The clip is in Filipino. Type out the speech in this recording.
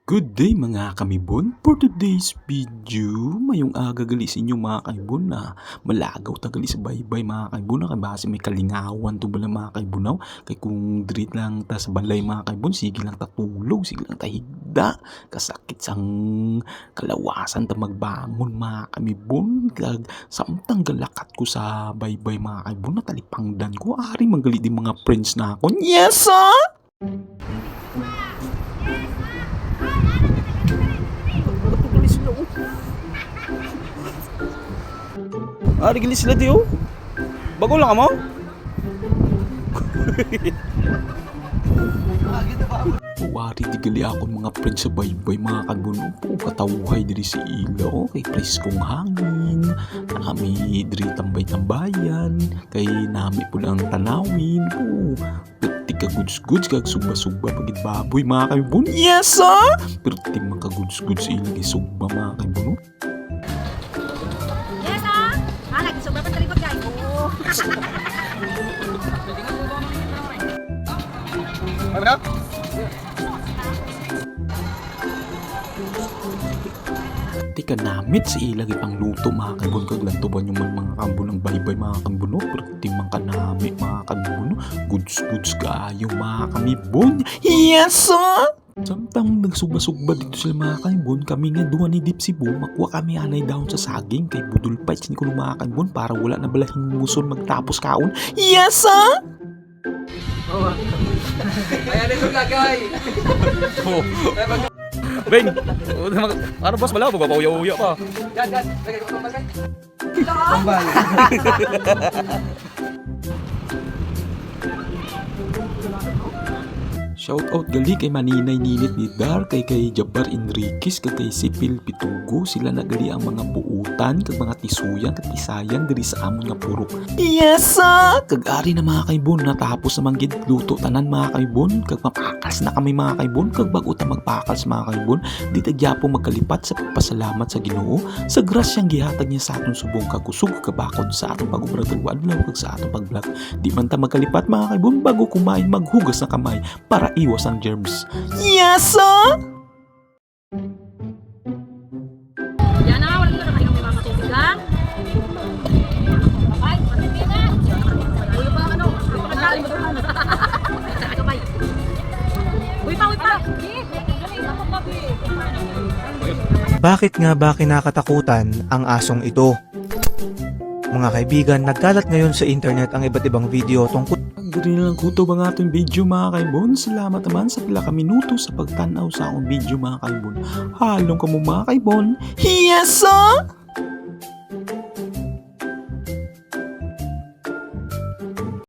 Good day mga kamibon! For today's video, mayong aga gali sa inyo mga kaibon na malagaw tagali sa baybay mga kaibon na base may kalingawan to bala mga kaibonaw kay kung dirit lang ta sa balay mga kaibon sige lang ta tulog, sige lang ta higda kasakit sang kalawasan ta magbangon mga kamibon kag samtang galakat ko sa baybay mga kaibon na talipangdan ko ari manggali di mga friends na ako. Yes sir! Ari gili sila di oh. Bago lang mo? Wari di gali ako mga friends sa baybay mga kabuno po katawhay diri si ilo kay preskong hangin nami diri tambay-tambayan kay nami po ang tanawin po ka goods kag suba-suba pagit baboy mga kaibon. Yes sir! Pero ti mga goods ilagay suba mga kaibon. Yes ah! Lagi suba pa talibot guys. Oo. Ay, bro? Tika namit sa ilagay pang luto mga kaibon kag lantuban yung mga kambon ng baybay mga kambuno pero timang kanami mga kambuno goods kayo mga kamibon. Yes sir! Samtang nagsuba-suba dito sila mga kaibon kami nga duwa ni Dipsy Boom makuha kami anay down sa saging kay budol fights ni kuno mga kaibon para wala na balahin muson magtapos kaon. Yes sir! Ayan ito kagay! Beng, ano boss bala mo papauya-uya pa. Yan! Lagay ko bagay! Tambal! Shout out gali kay Maninay Ninit ni Dar kay Jabbar Enriquez kay Sipil Pitugo sila na gali ang mga buutan kag mga tisuyan kag tisayan diri sa amon nga purok. Yes sir! Kag ari na mga kaibon natapos na manggid luto tanan mga kaibon kag mapakals na kami mga kaibon kag bago ta magpakals mga kaibon di ta gyapo magkalipat sa pagpasalamat sa Ginoo sa grasyang gihatag niya sa aton subong kakusog kabakod sa aton pag-ubrag adlaw kag sa aton pag-vlog. Di man ta magkalipat mga kaibon bago kumain maghugas na kamay para iwas ang germs. Yes sir! Yan na, wala na kayo may mga tubig lang. Ay, matindi na. Uy pa ano? Uy pa kadali mo doon. Ano bay? Uy pa. Bakit nga ba kinakatakutan ang asong ito? Mga kaibigan, nagkalat ngayon sa internet ang iba't ibang video tungkol Diri na lang kutob ang ating video mga kaibon. Salamat naman sa pila ka minuto sa pagtanaw sa akong video mga kaibon. Halong ka mo mga kaibon. Yes sir!